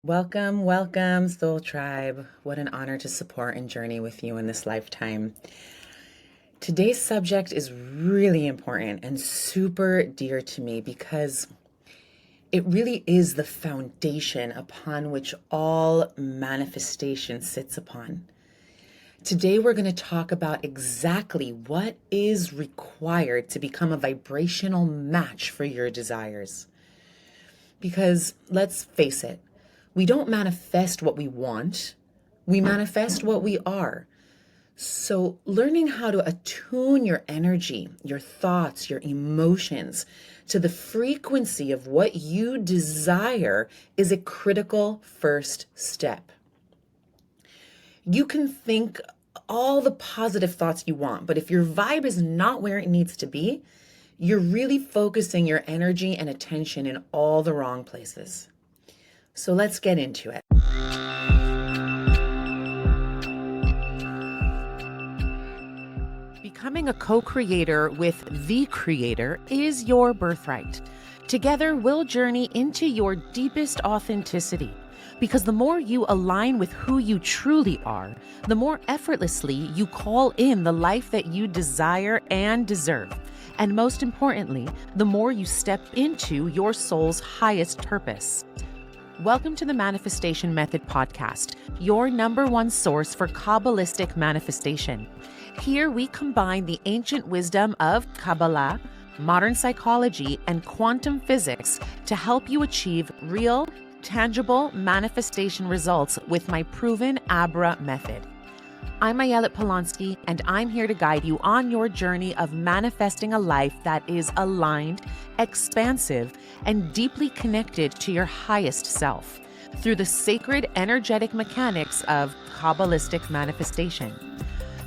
Welcome, welcome, Soul Tribe. What an honor to support and journey with you in this lifetime. Today's subject is really important and super dear to me because it really is the foundation upon which all manifestation sits upon. Today, we're going to talk about exactly what is required to become a vibrational match for your desires. Because let's face it, we don't manifest what we want, we manifest what we are. So, learning how to attune your energy, your thoughts, your emotions to the frequency of what you desire is a critical first step. You can think all the positive thoughts you want, but if your vibe is not where it needs to be, you're really focusing your energy and attention in all the wrong places. So let's get into it. Becoming a co-creator with the Creator is your birthright. Together, we'll journey into your deepest authenticity. Because the more you align with who you truly are, the more effortlessly you call in the life that you desire and deserve. And most importantly, the more you step into your soul's highest purpose. Welcome to the Manifestation Method podcast, your number one source for Kabbalistic manifestation. Here we combine the ancient wisdom of Kabbalah, modern psychology, and quantum physics to help you achieve real, tangible manifestation results with my proven Abra method. I'm Ayelet Polonsky, and I'm here to guide you on your journey of manifesting a life that is aligned, expansive, and deeply connected to your highest self through the sacred energetic mechanics of Kabbalistic manifestation.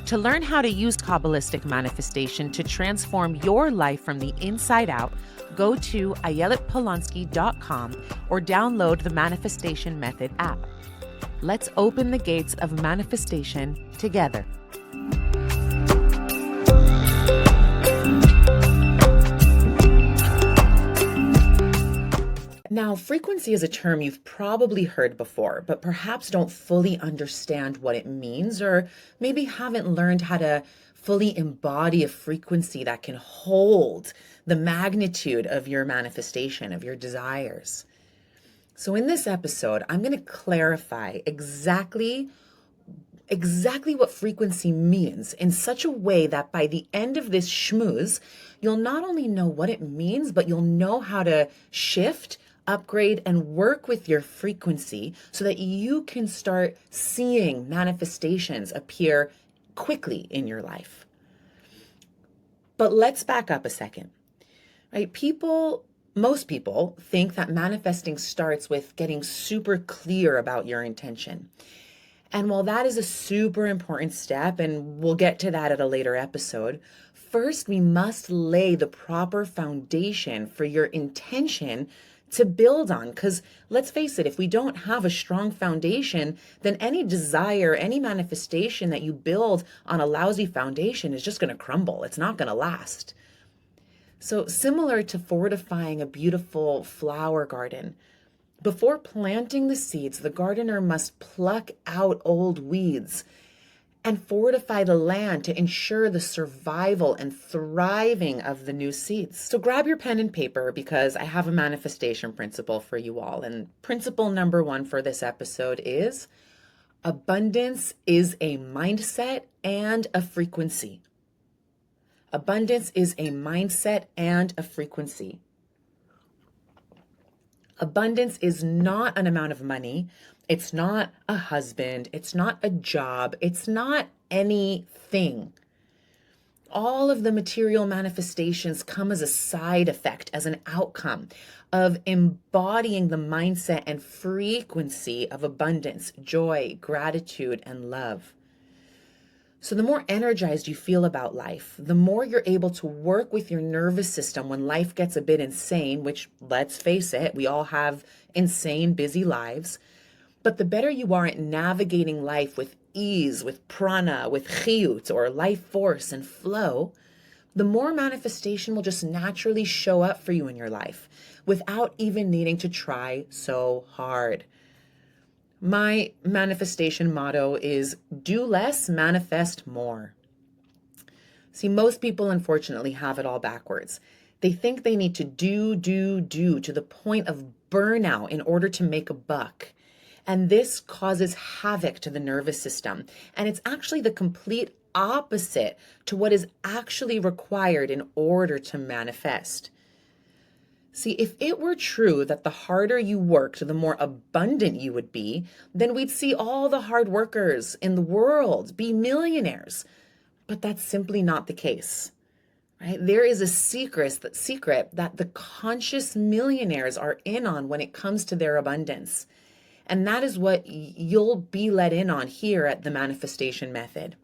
To learn how to use Kabbalistic manifestation to transform your life from the inside out, go to ayeletpolonsky.com or download the Manifestation Method app. Let's open the gates of manifestation together. Now, frequency is a term you've probably heard before, but perhaps don't fully understand what it means, or maybe haven't learned how to fully embody a frequency that can hold the magnitude of your manifestation, of your desires. So in this episode, I'm going to clarify exactly what frequency means in such a way that by the end of this schmooze, you'll not only know what it means, but you'll know how to shift, upgrade, and work with your frequency so that you can start seeing manifestations appear quickly in your life. But let's back up a second, right? Most people think that manifesting starts with getting super clear about your intention. And while that is a super important step, and we'll get to that at a later episode, first we must lay the proper foundation for your intention to build on. Because let's face it, if we don't have a strong foundation, then any desire, any manifestation that you build on a lousy foundation is just going to crumble. It's not going to last. So similar to fortifying a beautiful flower garden, before planting the seeds, the gardener must pluck out old weeds and fortify the land to ensure the survival and thriving of the new seeds. So grab your pen and paper because I have a manifestation principle for you all. And principle number 1 for this episode is abundance is a mindset and a frequency. Abundance is a mindset and a frequency. Abundance is not an amount of money. It's not a husband. It's not a job. It's not anything. All of the material manifestations come as a side effect, as an outcome of embodying the mindset and frequency of abundance, joy, gratitude, and love. So the more energized you feel about life, the more you're able to work with your nervous system when life gets a bit insane, which, let's face it, we all have insane, busy lives. But the better you are at navigating life with ease, with prana, with chiyut, or life force and flow, the more manifestation will just naturally show up for you in your life without even needing to try so hard. My manifestation motto is do less, manifest more. See, most people unfortunately have it all backwards. They think they need to do to the point of burnout in order to make a buck. And this causes havoc to the nervous system. And it's actually the complete opposite to what is actually required in order to manifest. See, if it were true that the harder you worked, the more abundant you would be, then we'd see all the hard workers in the world be millionaires. But that's simply not the case, right? There is a secret that the conscious millionaires are in on when it comes to their abundance. And that is what you'll be let in on here at the manifestation method.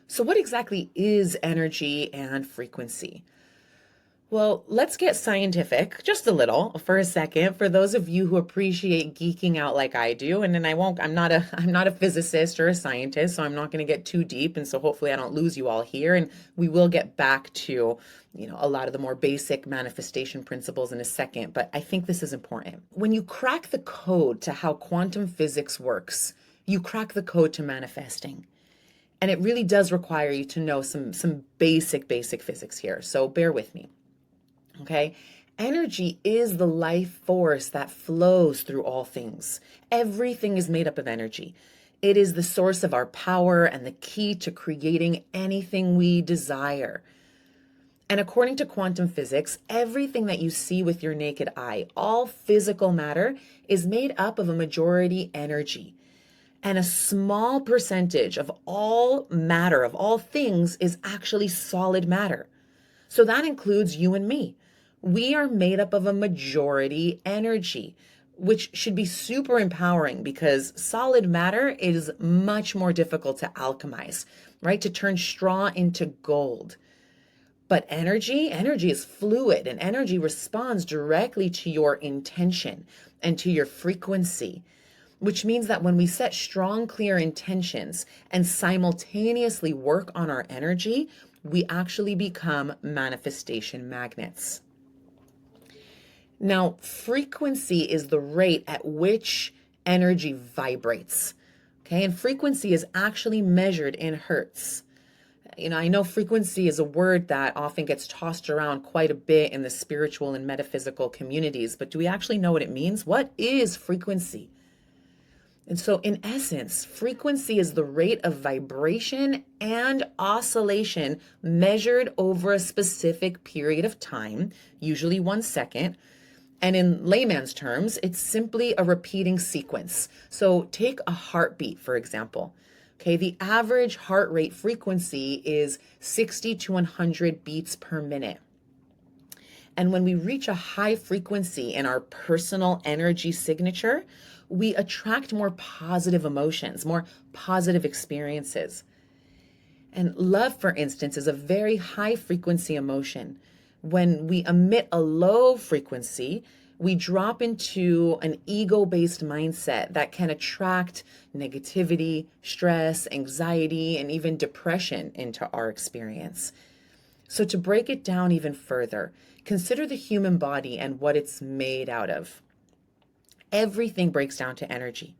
So what exactly is energy and frequency? Well, let's get scientific just a little for a second for those of you who appreciate geeking out like I do. And then I'm not a physicist or a scientist, so I'm not going to get too deep. And so hopefully I don't lose you all here. And we will get back to, a lot of the more basic manifestation principles in a second. But I think this is important. When you crack the code to how quantum physics works, you crack the code to manifesting. And it really does require you to know some basic physics here. So bear with me. Okay, energy is the life force that flows through all things. Everything is made up of energy. It is the source of our power and the key to creating anything we desire. And according to quantum physics, everything that you see with your naked eye, all physical matter, is made up of a majority energy. And a small percentage of all matter, of all things, is actually solid matter. So that includes you and me. We are made up of a majority energy, which should be super empowering because solid matter is much more difficult to alchemize, right? To turn straw into gold. But energy is fluid, and energy responds directly to your intention and to your frequency, which means that when we set strong, clear intentions and simultaneously work on our energy, we actually become manifestation magnets. Now, frequency is the rate at which energy vibrates, okay? And frequency is actually measured in hertz. I know frequency is a word that often gets tossed around quite a bit in the spiritual and metaphysical communities, but do we actually know what it means? What is frequency? And so in essence, frequency is the rate of vibration and oscillation measured over a specific period of time, usually 1 second. And in layman's terms, it's simply a repeating sequence. So take a heartbeat, for example. Okay, the average heart rate frequency is 60 to 100 beats per minute. And when we reach a high frequency in our personal energy signature, we attract more positive emotions, more positive experiences. And love, for instance, is a very high frequency emotion. When we emit a low frequency, we drop into an ego-based mindset that can attract negativity, stress, anxiety, and even depression into our experience. So to break it down even further, consider the human body and what it's made out of. Everything breaks down to energy.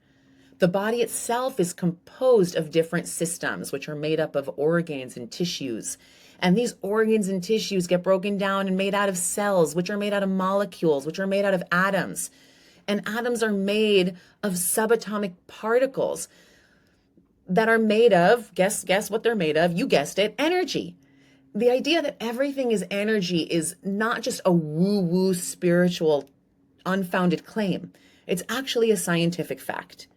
The body itself is composed of different systems, which are made up of organs and tissues. And these organs and tissues get broken down and made out of cells, which are made out of molecules, which are made out of atoms. And atoms are made of subatomic particles that are made of, guess what they're made of? You guessed it, energy. The idea that everything is energy is not just a woo-woo spiritual unfounded claim. It's actually a scientific fact.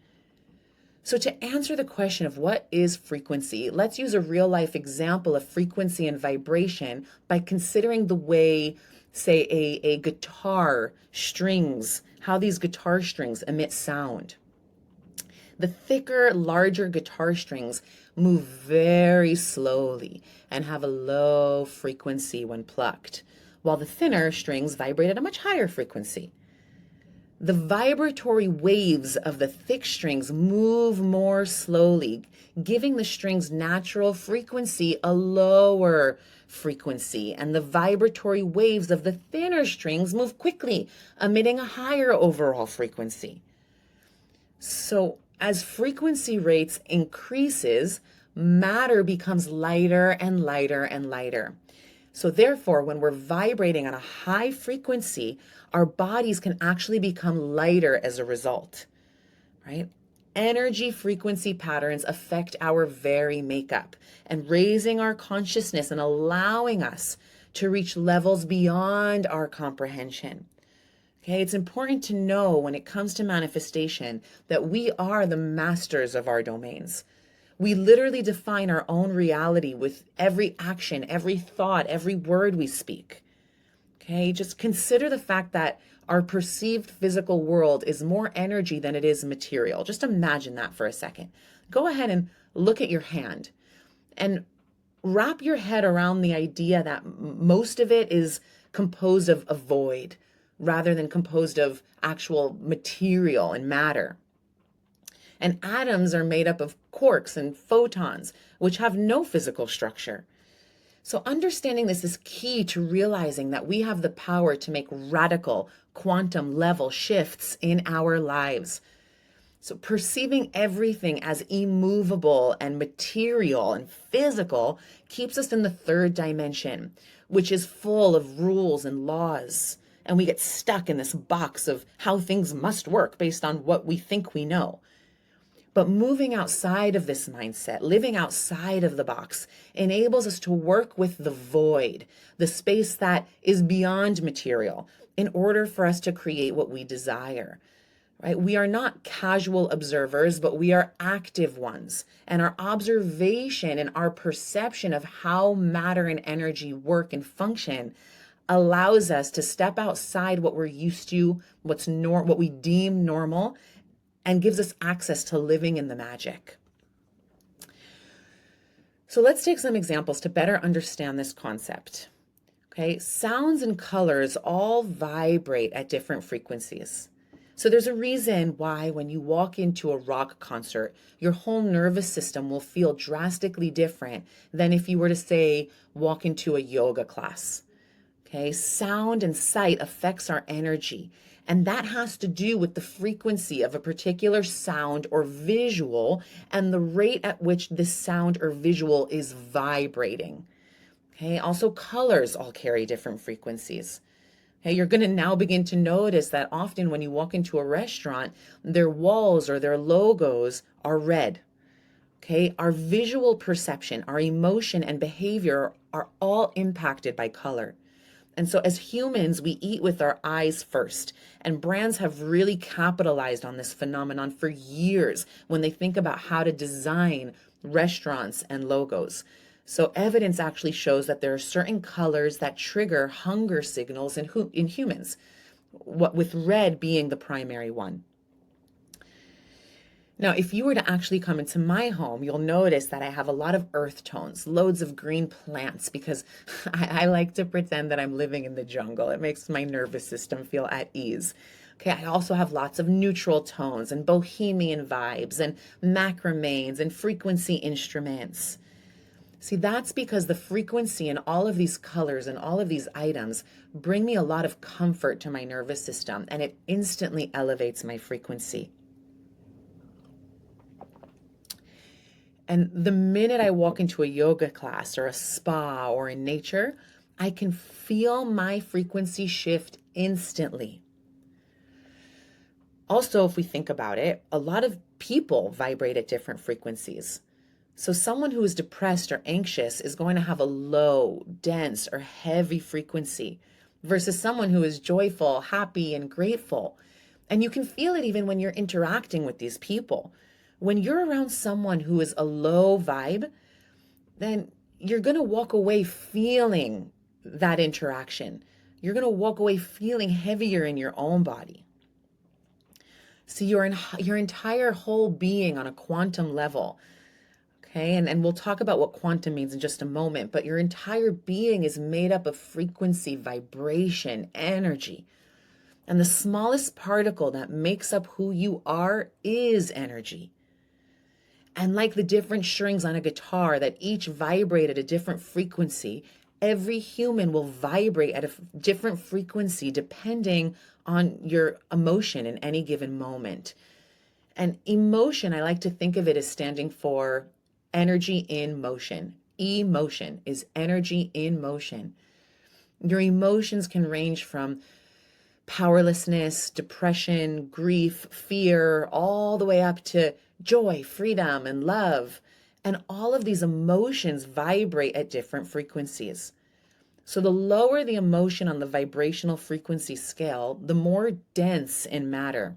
So to answer the question of what is frequency, let's use a real life example of frequency and vibration by considering the way, say, a guitar strings, how these guitar strings emit sound. The thicker, larger guitar strings move very slowly and have a low frequency when plucked, while the thinner strings vibrate at a much higher frequency. The vibratory waves of the thick strings move more slowly, giving the string's natural frequency a lower frequency, and the vibratory waves of the thinner strings move quickly, emitting a higher overall frequency. So as frequency rates increases, matter becomes lighter and lighter and lighter. So therefore, when we're vibrating on a high frequency, our bodies can actually become lighter as a result, right? Energy frequency patterns affect our very makeup, and raising our consciousness and allowing us to reach levels beyond our comprehension. Okay, it's important to know when it comes to manifestation that we are the masters of our domains. We literally define our own reality with every action, every thought, every word we speak. Okay, just consider the fact that our perceived physical world is more energy than it is material. Just imagine that for a second. Go ahead and look at your hand and wrap your head around the idea that most of it is composed of a void rather than composed of actual material and matter. And atoms are made up of quarks and photons, which have no physical structure. So understanding this is key to realizing that we have the power to make radical quantum level shifts in our lives. So perceiving everything as immovable and material and physical keeps us in the third dimension, which is full of rules and laws. And we get stuck in this box of how things must work based on what we think we know. But moving outside of this mindset, living outside of the box, enables us to work with the void, the space that is beyond material, in order for us to create what we desire. Right? We are not casual observers, but we are active ones. And our observation and our perception of how matter and energy work and function allows us to step outside what we're used to, what we deem normal, and gives us access to living in the magic. So let's take some examples to better understand this concept. Okay, sounds and colors all vibrate at different frequencies. So there's a reason why when you walk into a rock concert, your whole nervous system will feel drastically different than if you were to, say, walk into a yoga class. Okay, sound and sight affects our energy. And that has to do with the frequency of a particular sound or visual and the rate at which this sound or visual is vibrating. Okay, also colors all carry different frequencies. Okay, you're going to now begin to notice that often when you walk into a restaurant, their walls or their logos are red. Okay, our visual perception, our emotion and behavior are all impacted by color. And so as humans, we eat with our eyes first. And brands have really capitalized on this phenomenon for years when they think about how to design restaurants and logos. So evidence actually shows that there are certain colors that trigger hunger signals in humans, with red being the primary one. Now, if you were to actually come into my home, you'll notice that I have a lot of earth tones, loads of green plants, because I like to pretend that I'm living in the jungle. It makes my nervous system feel at ease. Okay, I also have lots of neutral tones and bohemian vibes and macramanes and frequency instruments. See, that's because the frequency in all of these colors and all of these items bring me a lot of comfort to my nervous system, and it instantly elevates my frequency. And the minute I walk into a yoga class or a spa or in nature, I can feel my frequency shift instantly. Also, if we think about it, a lot of people vibrate at different frequencies. So someone who is depressed or anxious is going to have a low, dense, or heavy frequency versus someone who is joyful, happy, and grateful. And you can feel it even when you're interacting with these people. When you're around someone who is a low vibe, then you're going to walk away feeling that interaction. You're going to walk away feeling heavier in your own body. So your entire whole being on a quantum level, okay, and we'll talk about what quantum means in just a moment, but your entire being is made up of frequency, vibration, energy. And the smallest particle that makes up who you are is energy. And like the different strings on a guitar that each vibrate at a different frequency, every human will vibrate at a different frequency depending on your emotion in any given moment. And emotion, I like to think of it as standing for energy in motion. Emotion is energy in motion. Your emotions can range from powerlessness, depression, grief, fear, all the way up to joy, freedom, and love. And all of these emotions vibrate at different frequencies. So the lower the emotion on the vibrational frequency scale, the more dense in matter.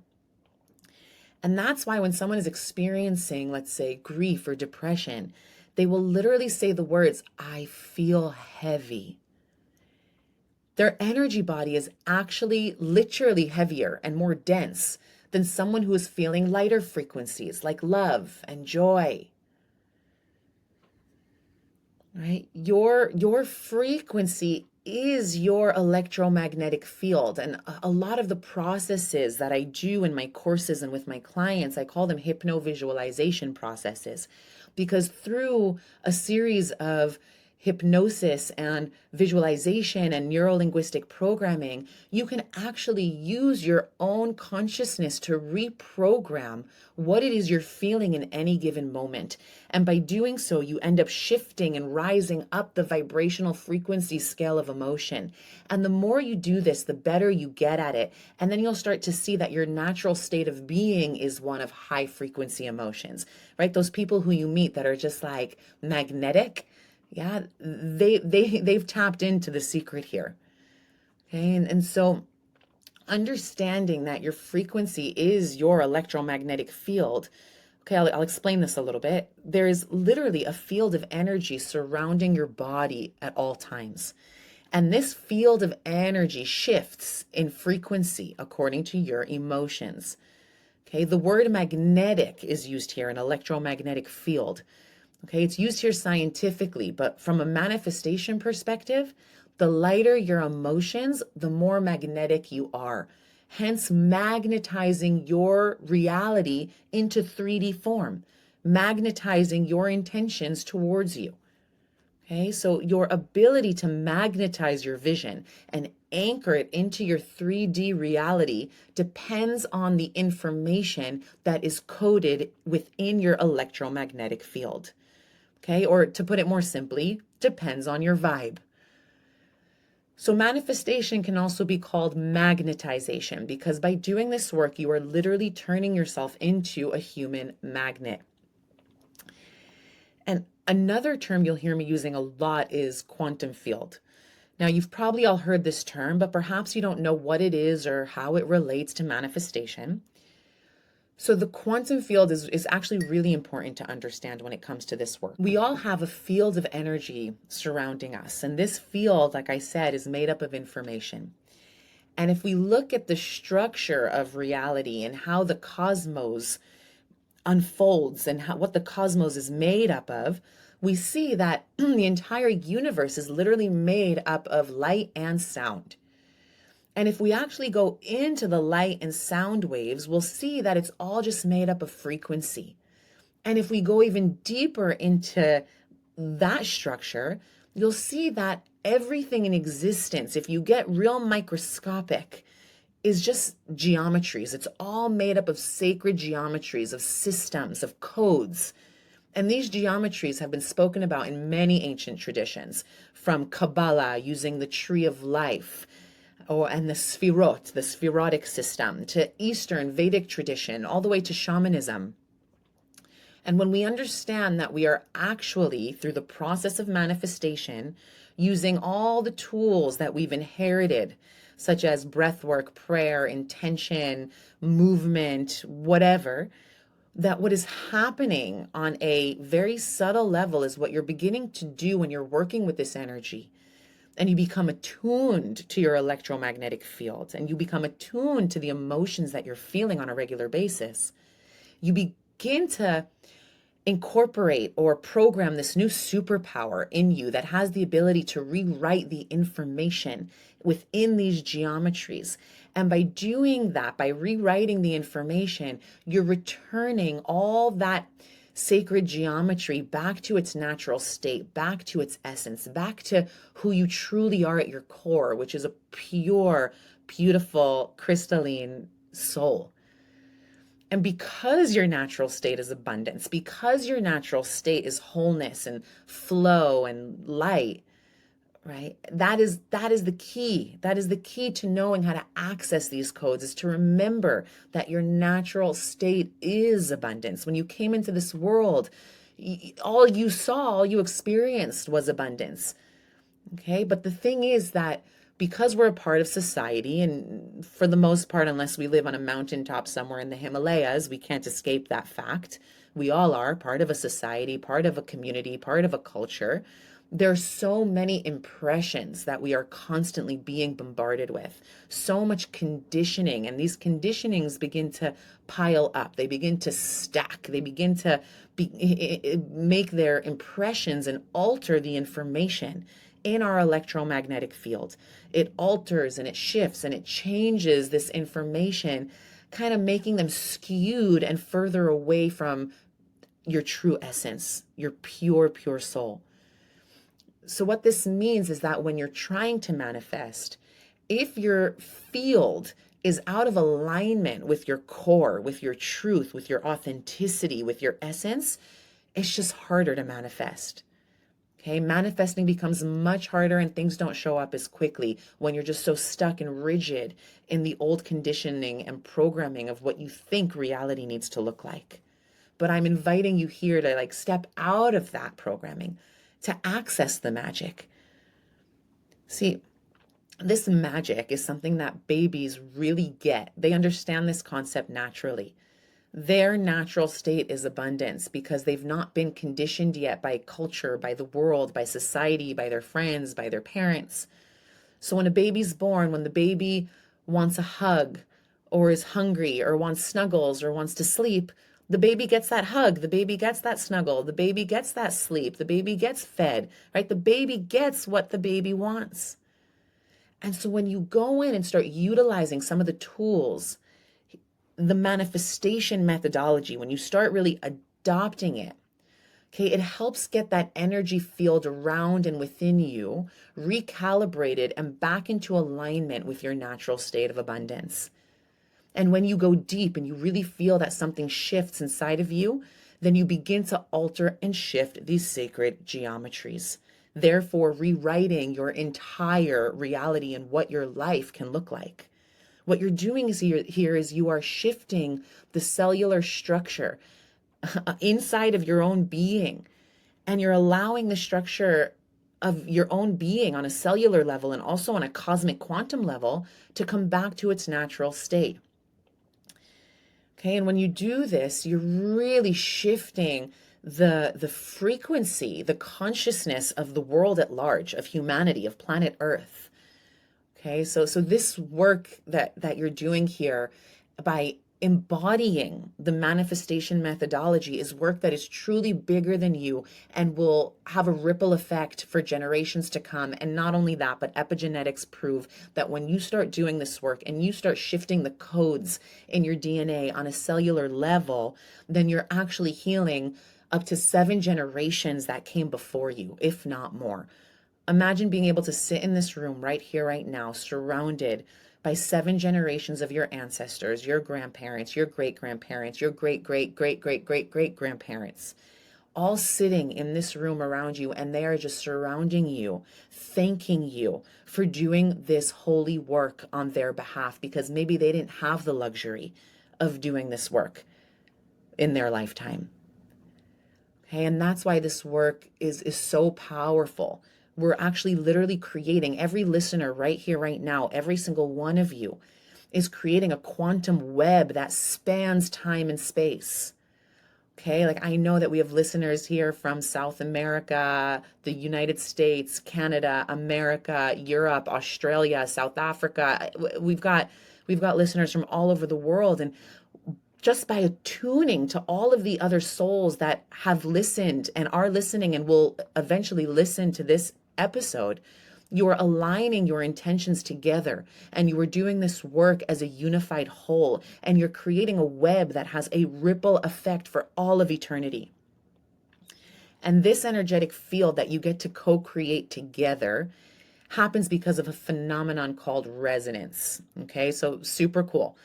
And that's why when someone is experiencing, let's say, grief or depression, they will literally say the words, I feel heavy. Their energy body is actually literally heavier and more dense than someone who is feeling lighter frequencies like love and joy. Right? Your frequency is your electromagnetic field. And a lot of the processes that I do in my courses and with my clients, I call them hypno-visualization processes, because through a series of hypnosis and visualization and neuro-linguistic programming, you can actually use your own consciousness to reprogram what it is you're feeling in any given moment. And by doing so, you end up shifting and rising up the vibrational frequency scale of emotion. And the more you do this, the better you get at it. And then you'll start to see that your natural state of being is one of high frequency emotions, right? Those people who you meet that are just like magnetic, yeah, they've tapped into the secret here. Okay, and so understanding that your frequency is your electromagnetic field. Okay, I'll explain this a little bit. There is literally a field of energy surrounding your body at all times. And this field of energy shifts in frequency according to your emotions. Okay, the word magnetic is used here, an electromagnetic field. Okay, it's used here scientifically, but from a manifestation perspective, the lighter your emotions, the more magnetic you are. Hence, magnetizing your reality into 3D form, magnetizing your intentions towards you. Okay, so your ability to magnetize your vision and anchor it into your 3D reality depends on the information that is coded within your electromagnetic field. Okay, or to put it more simply, depends on your vibe. So manifestation can also be called magnetization, because by doing this work, you are literally turning yourself into a human magnet. And another term you'll hear me using a lot is quantum field. Now, you've probably all heard this term, but perhaps you don't know what it is or how it relates to manifestation. So the quantum field is actually really important to understand when it comes to this work. We all have a field of energy surrounding us. And this field, like I said, is made up of information. And if we look at the structure of reality and how the cosmos unfolds and what the cosmos is made up of, we see that the entire universe is literally made up of light and sound. And if we actually go into the light and sound waves, we'll see that it's all just made up of frequency. And if we go even deeper into that structure, you'll see that everything in existence, if you get real microscopic, is just geometries. It's all made up of sacred geometries, of systems, of codes. And these geometries have been spoken about in many ancient traditions, from Kabbalah using the tree of life, and the Sphirot, the Sphirotic system, to Eastern Vedic tradition, all the way to shamanism. And when we understand that we are actually, through the process of manifestation, using all the tools that we've inherited, such as breath work, prayer, intention, movement, whatever, that what is happening on a very subtle level is what you're beginning to do when you're working with this energy. And you become attuned to your electromagnetic field, and you become attuned to the emotions that you're feeling on a regular basis. You begin to incorporate or program this new superpower in you that has the ability to rewrite the information within these geometries. And by doing that, by rewriting the information, you're returning all that sacred geometry back to its natural state, back to its essence, back to who you truly are at your core, which is a pure, beautiful, crystalline soul. And because your natural state is abundance, because your natural state is wholeness and flow and light, right? That is the key. That is the key to knowing how to access these codes, is to remember that your natural state is abundance. When you came into this world, all you saw, all you experienced was abundance. Okay, but the thing is that because we're a part of society, and for the most part, unless we live on a mountaintop somewhere in the Himalayas, we can't escape that fact. We all are part of a society, part of a community, part of a culture. There's so many impressions that we are constantly being bombarded with, so much conditioning, and these conditionings begin to pile up. They begin to stack. They begin to make their impressions and alter the information in our electromagnetic field. It alters and it shifts and it changes this information, kind of making them skewed and further away from your true essence, your pure, pure soul. So what this means is that when you're trying to manifest, if your field is out of alignment with your core, with your truth, with your authenticity, with your essence, it's just harder to manifest. Okay, manifesting becomes much harder and things don't show up as quickly when you're just so stuck and rigid in the old conditioning and programming of what you think reality needs to look like. But I'm inviting you here to like step out of that programming, to access the magic. See, this magic is something that babies really get. They understand this concept naturally. Their natural state is abundance because they've not been conditioned yet by culture, by the world, by society, by their friends, by their parents. So when a baby's born, when the baby wants a hug or is hungry or wants snuggles or wants to sleep, the baby gets that hug, the baby gets that snuggle, the baby gets that sleep, the baby gets fed, right? The baby gets what the baby wants. And so when you go in and start utilizing some of the tools, the manifestation methodology, when you start really adopting it, okay, it helps get that energy field around and within you recalibrated and back into alignment with your natural state of abundance. And when you go deep and you really feel that something shifts inside of you, then you begin to alter and shift these sacred geometries, therefore rewriting your entire reality and what your life can look like. What you're doing here is you are shifting the cellular structure inside of your own being, and you're allowing the structure of your own being on a cellular level and also on a cosmic quantum level to come back to its natural state. Okay, and when you do this, you're really shifting the frequency, the consciousness of the world at large, of humanity, of planet Earth. Okay, so this work that you're doing here by embodying the manifestation methodology is work that is truly bigger than you and will have a ripple effect for generations to come. And not only that, but epigenetics prove that when you start doing this work and you start shifting the codes in your DNA on a cellular level, then you're actually healing up to 7 generations that came before you, if not more. Imagine being able to sit in this room right here, right now, surrounded by 7 generations of your ancestors, your grandparents, your great-grandparents, your great-great-great-great-great-great-grandparents, all sitting in this room around you, and they are just surrounding you, thanking you for doing this holy work on their behalf, because maybe they didn't have the luxury of doing this work in their lifetime. Okay, and that's why this work is so powerful. We're actually literally creating, every listener right here, right now, every single one of you is creating a quantum web that spans time and space. Okay, like I know that we have listeners here from South America, the United States, Canada, America, Europe, Australia, South Africa. We've got listeners from all over the world, and just by attuning to all of the other souls that have listened and are listening and will eventually listen to this episode, you are aligning your intentions together, and you are doing this work as a unified whole, and you're creating a web that has a ripple effect for all of eternity. And this energetic field that you get to co-create together happens because of a phenomenon called resonance. Okay, so super cool.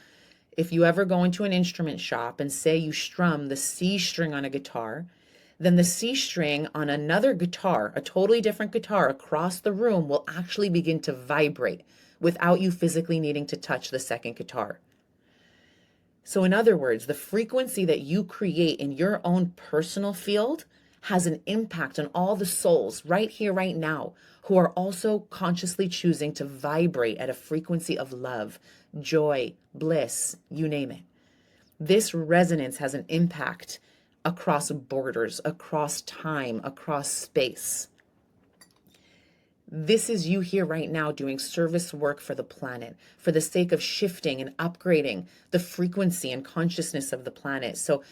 If you ever go into an instrument shop and say you strum the C string on a guitar, then the C string on another guitar, a totally different guitar across the room, will actually begin to vibrate without you physically needing to touch the second guitar. So in other words, the frequency that you create in your own personal field has an impact on all the souls right here, right now, who are also consciously choosing to vibrate at a frequency of love, joy, bliss, you name it. This resonance has an impact across borders, across time, across space. This is you here right now doing service work for the planet for the sake of shifting and upgrading the frequency and consciousness of the planet. So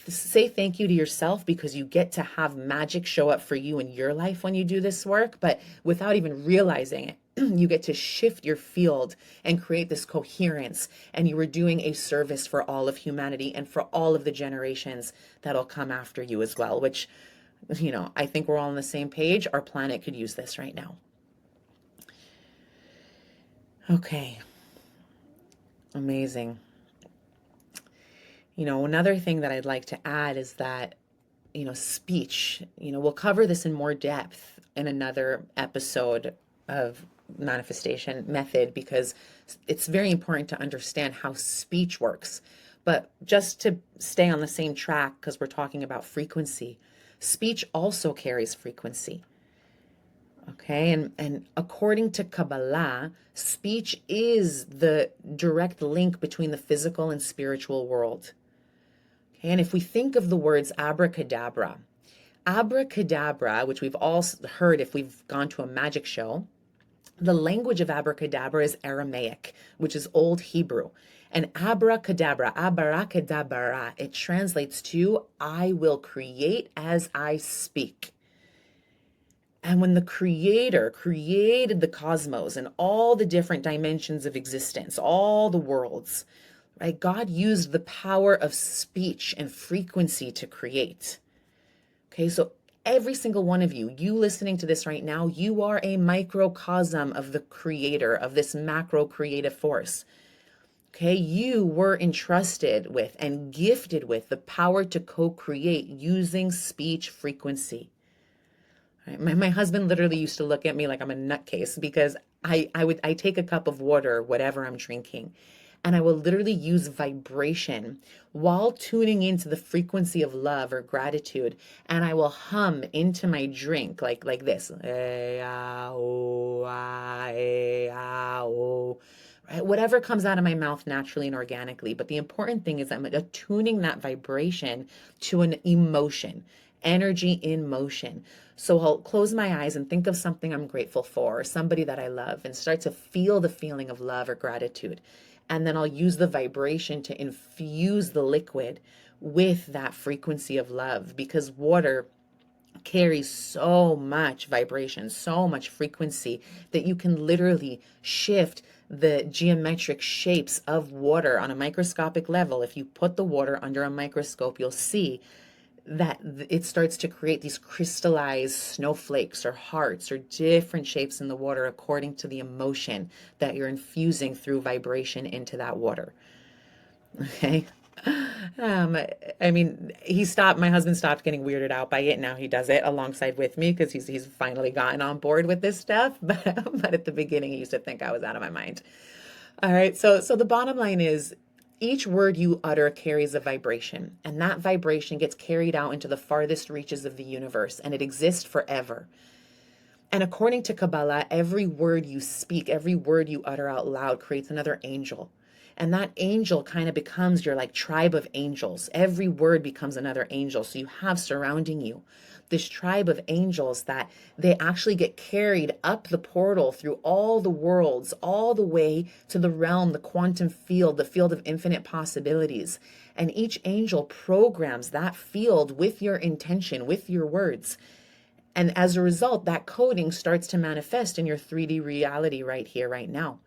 say thank you to yourself because you get to have magic show up for you in your life when you do this work, but without even realizing it. You get to shift your field and create this coherence, and you are doing a service for all of humanity and for all of the generations that'll come after you as well, which, I think we're all on the same page. Our planet could use this right now. Okay. Amazing. Another thing that I'd like to add is that, speech, we'll cover this in more depth in another episode of manifestation method, because it's very important to understand how speech works. But just to stay on the same track, because we're talking about frequency, speech also carries frequency. Okay, and according to Kabbalah, speech is the direct link between the physical and spiritual world. Okay, and if we think of the words abracadabra, which we've all heard if we've gone to a magic show, the language of abracadabra is Aramaic, which is Old Hebrew. And abracadabra, it translates to, I will create as I speak. And when the Creator created the cosmos and all the different dimensions of existence, all the worlds, right? God used the power of speech and frequency to create. Okay, so every single one of you listening to this right now, you are a microcosm of the Creator, of this macro creative force. Okay, you were entrusted with and gifted with the power to co-create using speech frequency. Right? My husband literally used to look at me like I'm a nutcase because I take a cup of water, whatever I'm drinking, and I will literally use vibration while tuning into the frequency of love or gratitude, and I will hum into my drink like this. Right? Whatever comes out of my mouth naturally and organically. But the important thing is I'm attuning that vibration to an emotion, energy in motion. So I'll close my eyes and think of something I'm grateful for or somebody that I love and start to feel the feeling of love or gratitude. And then I'll use the vibration to infuse the liquid with that frequency of love, because water carries so much vibration, so much frequency, that you can literally shift the geometric shapes of water on a microscopic level. If you put the water under a microscope, you'll see that it starts to create these crystallized snowflakes or hearts or different shapes in the water according to the emotion that you're infusing through vibration into that water. Okay. I mean, my husband stopped getting weirded out by it. Now he does it alongside with me because he's finally gotten on board with this stuff. But at the beginning, he used to think I was out of my mind. All right. So the bottom line is, each word you utter carries a vibration, and that vibration gets carried out into the farthest reaches of the universe, and it exists forever. And according to Kabbalah, every word you speak, every word you utter out loud creates another angel. And that angel kind of becomes your tribe of angels. Every word becomes another angel. So you have surrounding you this tribe of angels that they actually get carried up the portal through all the worlds, all the way to the realm, the quantum field, the field of infinite possibilities. And each angel programs that field with your intention, with your words. And as a result, that coding starts to manifest in your 3D reality right here, right now.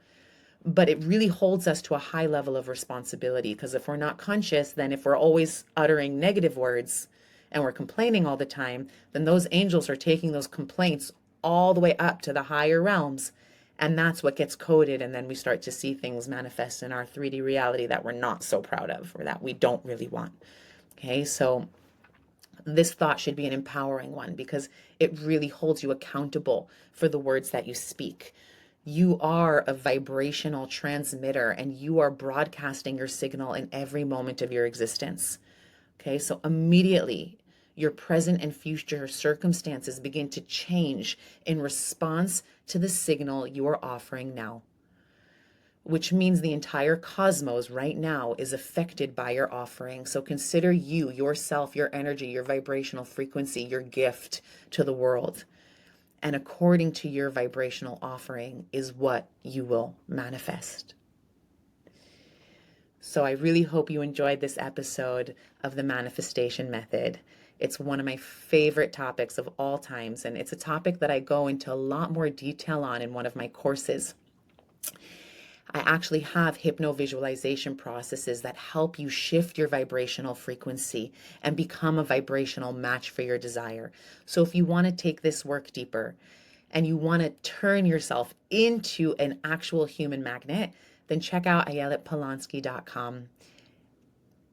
But it really holds us to a high level of responsibility, because if we're not conscious, then if we're always uttering negative words and we're complaining all the time, then those angels are taking those complaints all the way up to the higher realms, And that's what gets coded. And then we start to see things manifest in our 3D reality that we're not so proud of or that we don't really want. Okay, so this thought should be an empowering one because it really holds you accountable for the words that you speak. You are a vibrational transmitter and you are broadcasting your signal in every moment of your existence. Okay, so immediately your present and future circumstances begin to change in response to the signal you are offering now, which means the entire cosmos right now is affected by your offering. So consider you, yourself, your energy, your vibrational frequency, your gift to the world. And according to your vibrational offering is what you will manifest. So I really hope you enjoyed this episode of the manifestation method. It's one of my favorite topics of all times, and it's a topic that I go into a lot more detail on in one of my courses. I actually have hypno-visualization processes that help you shift your vibrational frequency and become a vibrational match for your desire. So if you want to take this work deeper and you want to turn yourself into an actual human magnet, then check out ayeletpolonsky.com.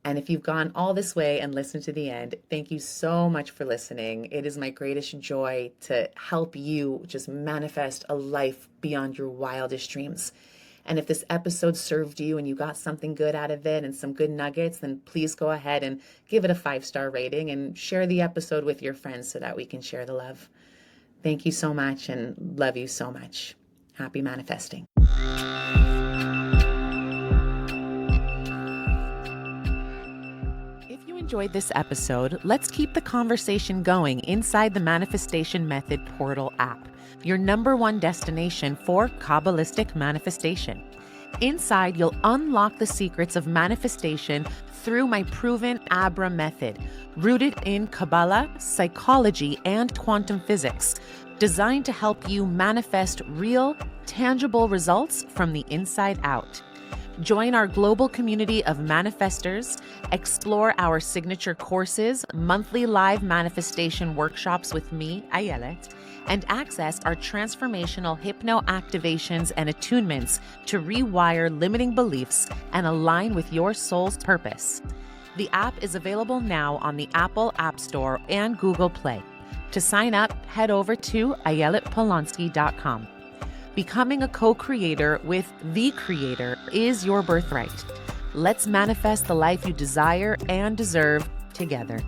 And if you've gone all this way and listened to the end, thank you so much for listening. It is my greatest joy to help you just manifest a life beyond your wildest dreams. And if this episode served you and you got something good out of it and some good nuggets, then please go ahead and give it a 5-star rating and share the episode with your friends so that we can share the love. Thank you so much and love you so much. Happy manifesting. If you enjoyed this episode, let's keep the conversation going inside the Manifestation Method Portal app, your #1 destination for Kabbalistic manifestation. Inside, you'll unlock the secrets of manifestation through my proven Abra method, rooted in Kabbalah, psychology, and quantum physics, designed to help you manifest real, tangible results from the inside out. Join our global community of manifestors, explore our signature courses, monthly live manifestation workshops with me, Ayelet, and access our transformational hypno activations and attunements to rewire limiting beliefs and align with your soul's purpose. The app is available now on the Apple App Store and Google Play. To sign up, head over to ayeletpolonsky.com. Becoming a co-creator with the Creator is your birthright. Let's manifest the life you desire and deserve together.